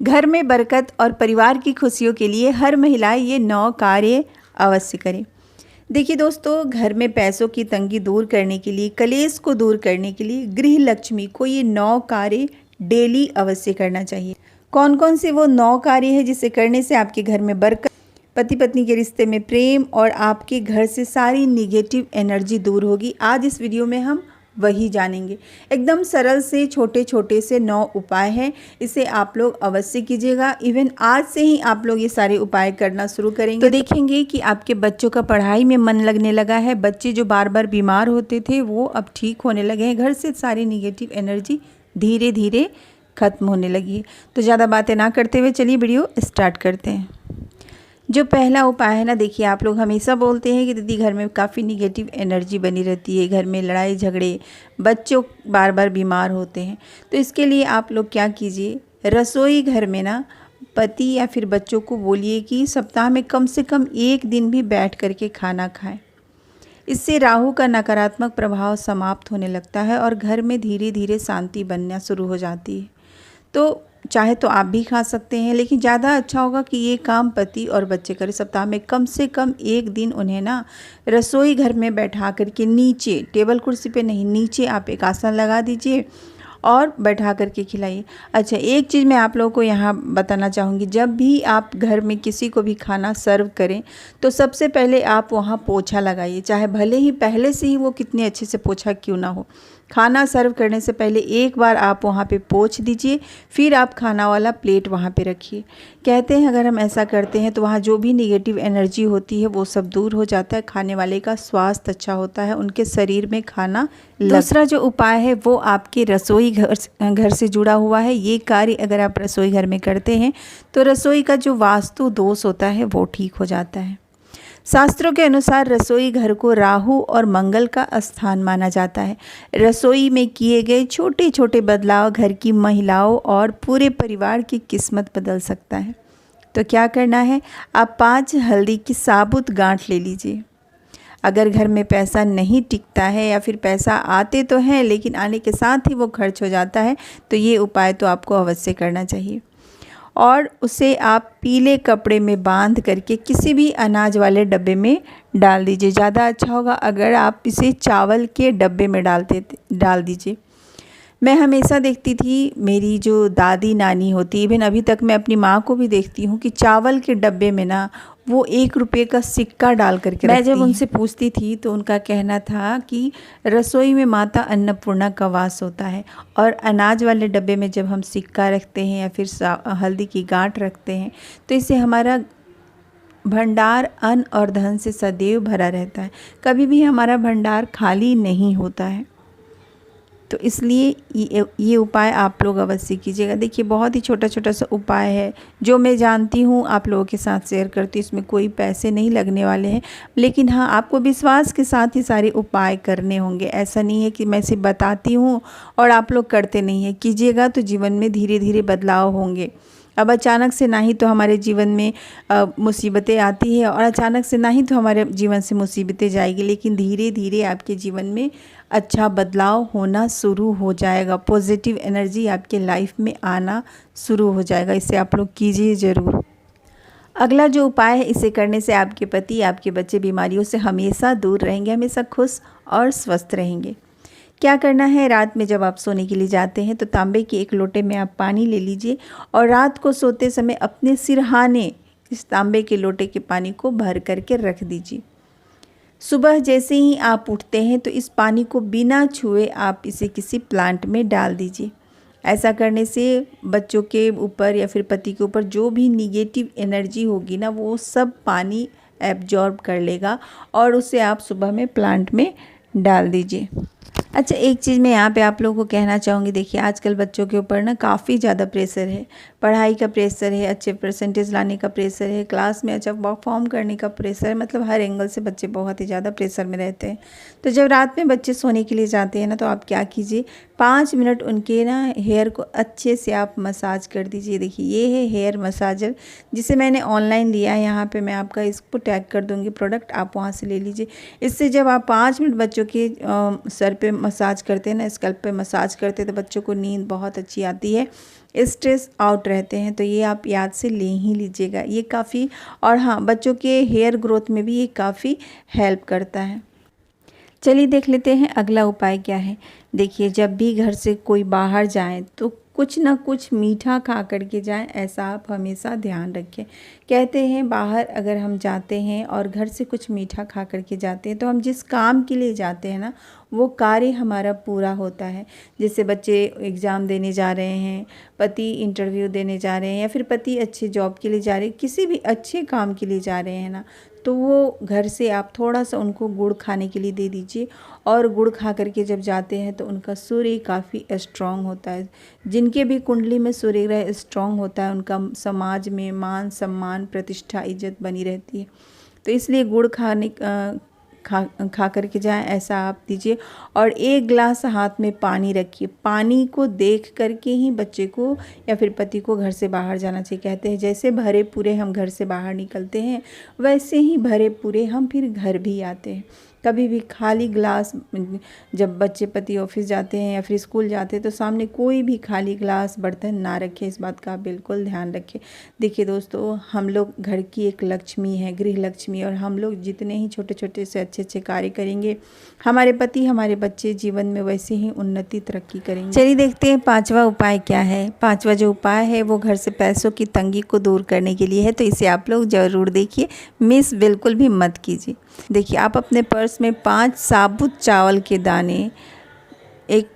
घर में बरकत और परिवार की खुशियों के लिए हर महिला ये 9 कार्य अवश्य करें। देखिए दोस्तों, घर में पैसों की तंगी दूर करने के लिए, कलेश को दूर करने के लिए गृह लक्ष्मी को ये 9 कार्य डेली अवश्य करना चाहिए। कौन कौन से वो 9 कार्य हैं जिसे करने से आपके घर में बरकत, पति पत्नी के रिश्ते में प्रेम और आपके घर से सारी निगेटिव एनर्जी दूर होगी। आज इस वीडियो में हम वही जानेंगे। एकदम सरल से छोटे छोटे से 9 उपाय हैं, इसे आप लोग अवश्य कीजिएगा। इवन आज से ही आप लोग ये सारे उपाय करना शुरू करेंगे तो देखेंगे कि आपके बच्चों का पढ़ाई में मन लगने लगा है। बच्चे जो बार बार बीमार होते थे वो अब ठीक होने लगे हैं। घर से सारी निगेटिव एनर्जी धीरे धीरे खत्म होने लगी है। तो ज़्यादा बातें ना करते हुए चलिए वीडियो स्टार्ट करते हैं। जो पहला उपाय है ना, देखिए आप लोग हमेशा बोलते हैं कि दीदी घर में काफ़ी निगेटिव एनर्जी बनी रहती है, घर में लड़ाई झगड़े, बच्चों बार बार बीमार होते हैं। तो इसके लिए आप लोग क्या कीजिए, रसोई घर में ना पति या फिर बच्चों को बोलिए कि सप्ताह में कम से कम 1 दिन भी बैठ करके खाना खाएं। इससे राहु का नकारात्मक प्रभाव समाप्त होने लगता है और घर में धीरे धीरे शांति बनना शुरू हो जाती है। तो चाहे तो आप भी खा सकते हैं, लेकिन ज़्यादा अच्छा होगा कि ये काम पति और बच्चे करें। सप्ताह में कम से कम 1 दिन उन्हें ना रसोई घर में बैठा करके, नीचे टेबल कुर्सी पे नहीं, नीचे आप एक आसन लगा दीजिए और बैठा करके खिलाइए। अच्छा, एक चीज़ मैं आप लोगों को यहाँ बताना चाहूँगी, जब भी आप घर में किसी को भी खाना सर्व करें तो सबसे पहले आप वहाँ पोछा लगाइए। चाहे भले ही पहले से ही वो कितने अच्छे से पोछा क्यों ना हो, खाना सर्व करने से पहले एक बार आप वहाँ पे पोंछ दीजिए, फिर आप खाना वाला प्लेट वहाँ पे रखिए। कहते हैं अगर हम ऐसा करते हैं तो वहाँ जो भी निगेटिव एनर्जी होती है वो सब दूर हो जाता है, खाने वाले का स्वास्थ्य अच्छा होता है, उनके शरीर में खाना दूसरा जो उपाय है वो आपके रसोई घर से जुड़ा हुआ है। ये कार्य अगर आप रसोई घर में करते हैं तो रसोई का जो वास्तु दोष होता है वो ठीक हो जाता है। शास्त्रों के अनुसार रसोई घर को राहु और मंगल का स्थान माना जाता है। रसोई में किए गए छोटे छोटे बदलाव घर की महिलाओं और पूरे परिवार की किस्मत बदल सकता है। तो क्या करना है, आप 5 हल्दी की साबुत गांठ ले लीजिए। अगर घर में पैसा नहीं टिकता है या फिर पैसा आते तो हैं लेकिन आने के साथ ही वो खर्च हो जाता है, तो ये उपाय तो आपको अवश्य करना चाहिए। और उसे आप पीले कपड़े में बांध करके किसी भी अनाज वाले डब्बे में डाल दीजिए। ज़्यादा अच्छा होगा अगर आप इसे चावल के डब्बे में डाल दीजिए। मैं हमेशा देखती थी, मेरी जो दादी नानी होती, इवन अभी तक मैं अपनी माँ को भी देखती हूँ कि चावल के डब्बे में ना वो 1 रुपये का सिक्का डाल करके मैं जब उनसे पूछती थी तो उनका कहना था कि रसोई में माता अन्नपूर्णा का वास होता है और अनाज वाले डब्बे में जब हम सिक्का रखते हैं या फिर हल्दी की गांठ रखते हैं तो इससे हमारा भंडार अन्न और धन से सदैव भरा रहता है, कभी भी हमारा भंडार खाली नहीं होता है। तो इसलिए ये उपाय आप लोग अवश्य कीजिएगा। देखिए बहुत ही छोटा छोटा सा उपाय है जो मैं जानती हूँ, आप लोगों के साथ शेयर करती हूँ। इसमें कोई पैसे नहीं लगने वाले हैं, लेकिन हाँ आपको विश्वास के साथ ही सारे उपाय करने होंगे। ऐसा नहीं है कि मैं सिर्फ बताती हूँ और आप लोग करते नहीं हैं। कीजिएगा तो जीवन में धीरे धीरे बदलाव होंगे। अब अचानक से ना ही तो हमारे जीवन में मुसीबतें आती है और अचानक से ना ही तो हमारे जीवन से मुसीबतें जाएगी, लेकिन धीरे धीरे आपके जीवन में अच्छा बदलाव होना शुरू हो जाएगा। पॉजिटिव एनर्जी आपके लाइफ में आना शुरू हो जाएगा। इसे आप लोग कीजिए ज़रूर। अगला जो उपाय है, इसे करने से आपके पति, आपके बच्चे बीमारियों से हमेशा दूर रहेंगे, हमेशा खुश और स्वस्थ रहेंगे। क्या करना है, रात में जब आप सोने के लिए जाते हैं तो तांबे के एक लोटे में आप पानी ले लीजिए और रात को सोते समय अपने सिरहाने इस तांबे के लोटे के पानी को भर करके रख दीजिए। सुबह जैसे ही आप उठते हैं तो इस पानी को बिना छुए आप इसे किसी प्लांट में डाल दीजिए। ऐसा करने से बच्चों के ऊपर या फिर पति के ऊपर जो भी निगेटिव एनर्जी होगी ना वो सब पानी एब्जॉर्ब कर लेगा और उसे आप सुबह में प्लांट में डाल दीजिए। अच्छा, एक चीज़ मैं यहाँ पे आप लोगों को कहना चाहूँगी। देखिए आजकल बच्चों के ऊपर ना काफ़ी ज़्यादा प्रेशर है, पढ़ाई का प्रेशर है, अच्छे परसेंटेज लाने का प्रेशर है, क्लास में अच्छा परफॉर्म करने का प्रेशर है, मतलब हर एंगल से बच्चे बहुत ही ज़्यादा प्रेशर में रहते हैं। तो जब रात में बच्चे सोने के लिए जाते हैं ना तो आप क्या कीजिए, 5 मिनट उनके ना हेयर को अच्छे से आप मसाज कर दीजिए। देखिए ये है हेयर मसाजर, जिसे मैंने ऑनलाइन लिया है। यहाँ पे मैं आपका इसको टैग कर दूँगी प्रोडक्ट, आप वहाँ से ले लीजिए। इससे जब आप 5 मिनट बच्चों के सर पे मसाज करते हैं ना, स्कल्प पे मसाज करते हैं तो बच्चों को नींद बहुत अच्छी आती है स्ट्रेस आउट रहते हैं, तो ये आप याद से ले ही लीजिएगा, ये काफ़ी। और हाँ, बच्चों के हेयर ग्रोथ में भी ये काफ़ी हेल्प करता है। चलिए देख लेते हैं अगला उपाय क्या है। देखिए, जब भी घर से कोई बाहर जाए तो कुछ ना कुछ मीठा खा कर के जाएं, ऐसा आप हमेशा ध्यान रखें। कहते हैं बाहर अगर हम जाते हैं और घर से कुछ मीठा खा कर के जाते हैं तो हम जिस काम के लिए जाते हैं ना, वो कार्य हमारा पूरा होता है। जैसे बच्चे एग्ज़ाम देने जा रहे हैं, पति इंटरव्यू देने जा रहे हैं, या फिर पति अच्छे जॉब के लिए जा रहे हैं, किसी भी अच्छे काम के लिए जा रहे हैं ना, तो वो घर से आप थोड़ा सा उनको गुड़ खाने के लिए दे दीजिए। और गुड़ खा करके जब जाते हैं तो उनका सूर्य काफ़ी स्ट्रॉन्ग होता है। जिनके भी कुंडली में सूर्य ग्रह स्ट्रॉन्ग होता है, उनका समाज में मान सम्मान प्रतिष्ठा इज्जत बनी रहती है। तो इसलिए गुड़ खा करके जाएं, ऐसा आप दीजिए। और 1 गिलास हाथ में पानी रखिए। पानी को देख करके ही बच्चे को या फिर पति को घर से बाहर जाना चाहिए। कहते हैं जैसे भरे पूरे हम घर से बाहर निकलते हैं, वैसे ही भरे पूरे हम फिर घर भी आते हैं। कभी भी खाली ग्लास, जब बच्चे पति ऑफिस जाते हैं या फिर स्कूल जाते हैं तो सामने कोई भी खाली ग्लास बर्तन ना रखें, इस बात का बिल्कुल ध्यान रखें। देखिए दोस्तों, हम लोग घर की एक लक्ष्मी है, गृह लक्ष्मी, और हम लोग जितने ही छोटे छोटे से अच्छे अच्छे कार्य करेंगे, हमारे पति हमारे बच्चे जीवन में वैसे ही उन्नति तरक्की करेंगे। चलिए देखते हैं 5वां उपाय क्या है। 5वां जो उपाय है वो घर से पैसों की तंगी को दूर करने के लिए है, तो इसे आप लोग ज़रूर देखिए, मिस बिल्कुल भी मत कीजिए। देखिए, आप अपने पर्स में 5 साबुत चावल के दाने एक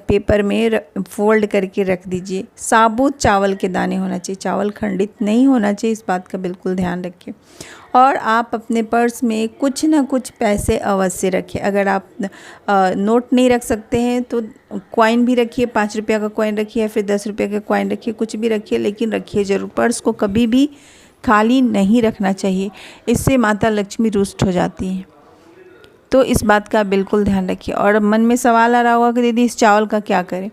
पेपर में फोल्ड करके रख दीजिए। साबुत चावल के दाने होना चाहिए, चावल खंडित नहीं होना चाहिए, इस बात का बिल्कुल ध्यान रखें। और आप अपने पर्स में कुछ ना कुछ पैसे अवश्य रखें। अगर आप नोट नहीं रख सकते हैं तो कॉइन भी रखिए, 5 रुपये का कॉइन रखिए या फिर 10 रुपये का कॉइन रखिए, कुछ भी रखिए, लेकिन रखिए ज़रूर। पर्स को कभी भी खाली नहीं रखना चाहिए, इससे माता लक्ष्मी रुष्ट हो जाती हैं। तो इस बात का बिल्कुल ध्यान रखिए। और मन में सवाल आ रहा होगा कि दीदी इस चावल का क्या करें,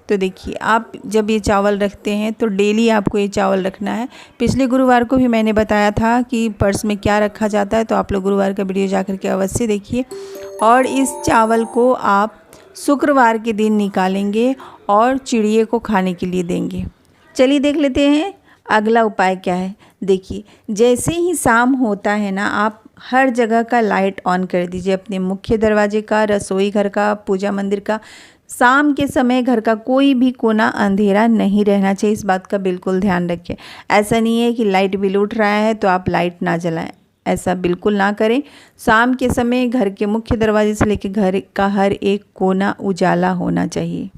तो देखिए, आप जब ये चावल रखते हैं तो डेली आपको ये चावल रखना है। पिछले गुरुवार को भी मैंने बताया था कि पर्स में क्या रखा जाता है, तो आप लोग गुरुवार का वीडियो जा कर के अवश्य देखिए। और इस चावल को आप शुक्रवार के दिन निकालेंगे और चिड़िए को खाने के लिए देंगे। चलिए देख लेते हैं अगला उपाय क्या है। देखिए, जैसे ही शाम होता है ना, आप हर जगह का लाइट ऑन कर दीजिए, अपने मुख्य दरवाजे का, रसोई घर का, पूजा मंदिर का। शाम के समय घर का कोई भी कोना अंधेरा नहीं रहना चाहिए, इस बात का बिल्कुल ध्यान रखें। ऐसा नहीं है कि लाइट बिल उठ रहा है तो आप लाइट ना जलाएं, ऐसा बिल्कुल ना करें। शाम के समय घर के मुख्य दरवाजे से लेकर घर का हर एक कोना उजाला होना चाहिए।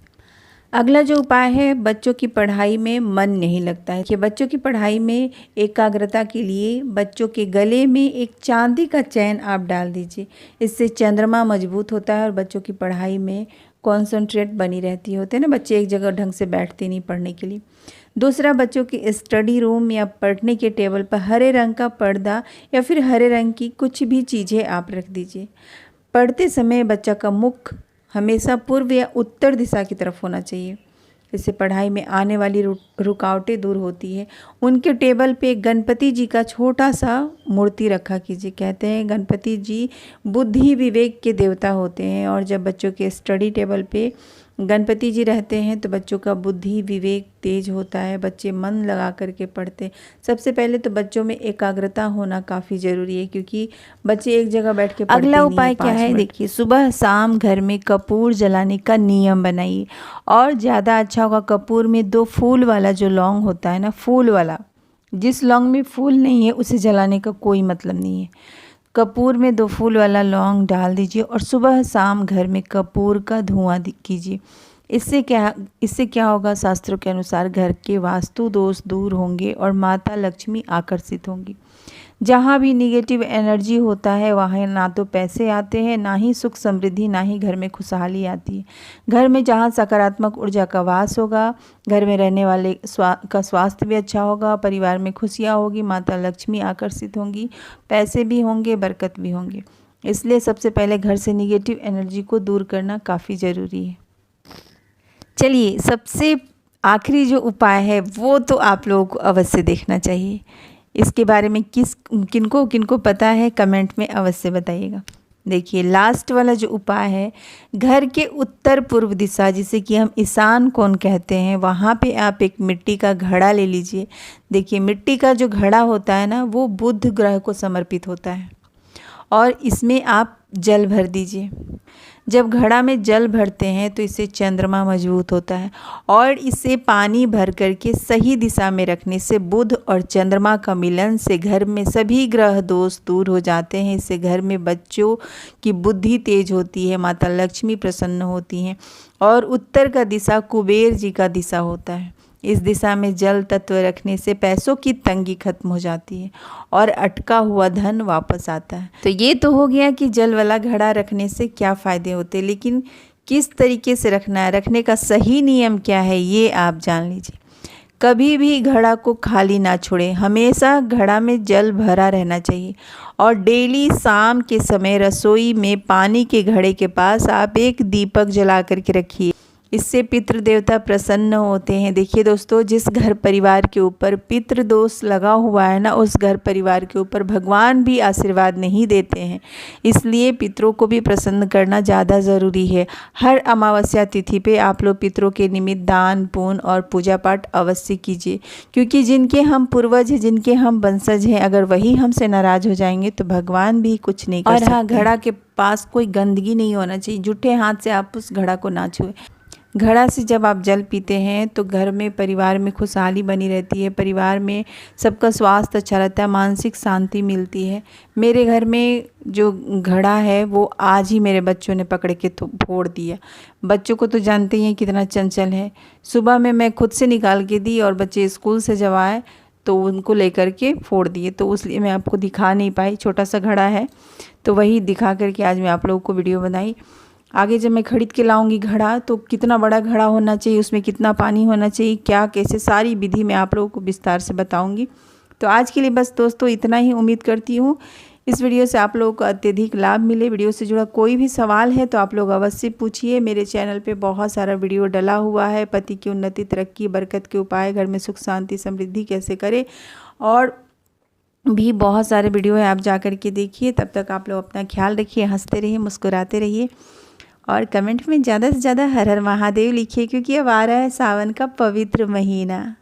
अगला जो उपाय है, बच्चों की पढ़ाई में मन नहीं लगता है कि बच्चों की पढ़ाई में एकाग्रता के लिए बच्चों के गले में एक चांदी का चैन आप डाल दीजिए। इससे चंद्रमा मजबूत होता है और बच्चों की पढ़ाई में कॉन्सेंट्रेट बनी रहती होते हैं ना, बच्चे एक जगह ढंग से बैठते नहीं पढ़ने के लिए। दूसरा, बच्चों के स्टडी रूम या पढ़ने के टेबल पर हरे रंग का पर्दा या फिर हरे रंग की कुछ भी चीज़ें आप रख दीजिए। पढ़ते समय बच्चा का मुख हमेशा पूर्व या उत्तर दिशा की तरफ होना चाहिए, इससे पढ़ाई में आने वाली रुकावटें दूर होती है। उनके टेबल पे गणपति जी का छोटा सा मूर्ति रखा कीजिए। कहते हैं गणपति जी बुद्धि विवेक के देवता होते हैं, और जब बच्चों के स्टडी टेबल पे गणपति जी रहते हैं तो बच्चों का बुद्धि विवेक तेज होता है, बच्चे मन लगा करके पढ़ते। सबसे पहले तो बच्चों में एकाग्रता होना काफ़ी ज़रूरी है, क्योंकि बच्चे एक जगह बैठ के पढ़ते नहीं। अगला उपाय क्या है, देखिए, सुबह शाम घर में कपूर जलाने का नियम बनाइए। और ज़्यादा अच्छा होगा, कपूर में 2 फूल वाला जो लौंग होता है ना, फूल वाला, जिस लौंग में फूल नहीं है उसे जलाने का कोई मतलब नहीं है। कपूर में 2 फूल वाला लौंग डाल दीजिए और सुबह शाम घर में कपूर का धुआं कीजिए। इससे क्या होगा, शास्त्रों के अनुसार घर के वास्तु दोष दूर होंगे और माता लक्ष्मी आकर्षित होंगी। जहाँ भी निगेटिव एनर्जी होता है वहाँ ना तो पैसे आते हैं, ना ही सुख समृद्धि, ना ही घर में खुशहाली आती है। घर में जहाँ सकारात्मक ऊर्जा का वास होगा, घर में रहने वाले का स्वास्थ्य भी अच्छा होगा, परिवार में खुशियाँ होगी, माता लक्ष्मी आकर्षित होंगी, पैसे भी होंगे, बरकत भी होंगे। इसलिए सबसे पहले घर से निगेटिव एनर्जी को दूर करना काफ़ी ज़रूरी है। चलिए, सबसे आखिरी जो उपाय है वो तो आप लोगों को अवश्य देखना चाहिए। इसके बारे में किनको पता है, कमेंट में अवश्य बताइएगा। देखिए लास्ट वाला जो उपाय है, घर के उत्तर पूर्व दिशा जिसे कि हम ईशान कोण कहते हैं, वहाँ पे आप एक मिट्टी का घड़ा ले लीजिए। देखिए मिट्टी का जो घड़ा होता है ना, वो बुध ग्रह को समर्पित होता है और इसमें आप जल भर दीजिए। जब घड़ा में जल भरते हैं तो इससे चंद्रमा मजबूत होता है और इसे पानी भर करके सही दिशा में रखने से बुध और चंद्रमा का मिलन से घर में सभी ग्रह दोष दूर हो जाते हैं। इससे घर में बच्चों की बुद्धि तेज होती है, माता लक्ष्मी प्रसन्न होती हैं और उत्तर का दिशा कुबेर जी का दिशा होता है। इस दिशा में जल तत्व रखने से पैसों की तंगी खत्म हो जाती है और अटका हुआ धन वापस आता है। तो ये तो हो गया कि जल वाला घड़ा रखने से क्या फ़ायदे होते हैं, लेकिन किस तरीके से रखना है, रखने का सही नियम क्या है, ये आप जान लीजिए। कभी भी घड़ा को खाली ना छोड़ें, हमेशा घड़ा में जल भरा रहना चाहिए और डेली शाम के समय रसोई में पानी के घड़े के पास आप एक दीपक जला करके रखिए। इससे पितृ देवता प्रसन्न होते हैं। देखिए दोस्तों, जिस घर परिवार के ऊपर पितृ दोष लगा हुआ है ना, उस घर परिवार के ऊपर भगवान भी आशीर्वाद नहीं देते हैं। इसलिए पितरों को भी प्रसन्न करना ज़्यादा ज़रूरी है। हर अमावस्या तिथि पे आप लोग पितरों के निमित्त दान पुण्य और पूजा पाठ अवश्य कीजिए, क्योंकि जिनके हम पूर्वज हैं, जिनके हम वंशज हैं, अगर वही हमसे नाराज़ हो जाएंगे तो भगवान भी कुछ नहीं कर सकते। और हाँ, घड़ा के पास कोई गंदगी नहीं होना चाहिए, जूठे हाथ से आप उस घड़ा को ना छुएं। घड़ा से जब आप जल पीते हैं तो घर में परिवार में खुशहाली बनी रहती है, परिवार में सबका स्वास्थ्य अच्छा रहता है, मानसिक शांति मिलती है। मेरे घर में जो घड़ा है वो आज ही मेरे बच्चों ने पकड़ के फोड़ दिया। बच्चों को तो जानते ही हैं कितना चंचल है। सुबह में मैं खुद से निकाल के दी और बच्चे स्कूल से जब आए तो उनको लेकर के फोड़ दिए, तो इसलिए मैं आपको दिखा नहीं पाई। छोटा सा घड़ा है तो वही दिखा करके आज मैं आप लोगों को वीडियो बनाई। आगे जब मैं खरीद के लाऊंगी घड़ा तो कितना बड़ा घड़ा होना चाहिए, उसमें कितना पानी होना चाहिए, क्या कैसे, सारी विधि मैं आप लोगों को विस्तार से बताऊंगी। तो आज के लिए बस दोस्तों इतना ही। उम्मीद करती हूँ इस वीडियो से आप लोगों को अत्यधिक लाभ मिले। वीडियो से जुड़ा कोई भी सवाल है तो आप लोग अवश्य पूछिए। मेरे चैनल पे बहुत सारा वीडियो डला हुआ है, पति की उन्नति, तरक्की, बरकत के उपाय, घर में सुख शांति समृद्धि कैसे करें, और भी बहुत सारे वीडियो है, आप जा कर के देखिए। तब तक आप लोग अपना ख्याल रखिए, हंसते रहिए, मुस्कुराते रहिए और कमेंट में ज़्यादा से ज़्यादा हर हर महादेव लिखिए, क्योंकि अब आ रहा है सावन का पवित्र महीना।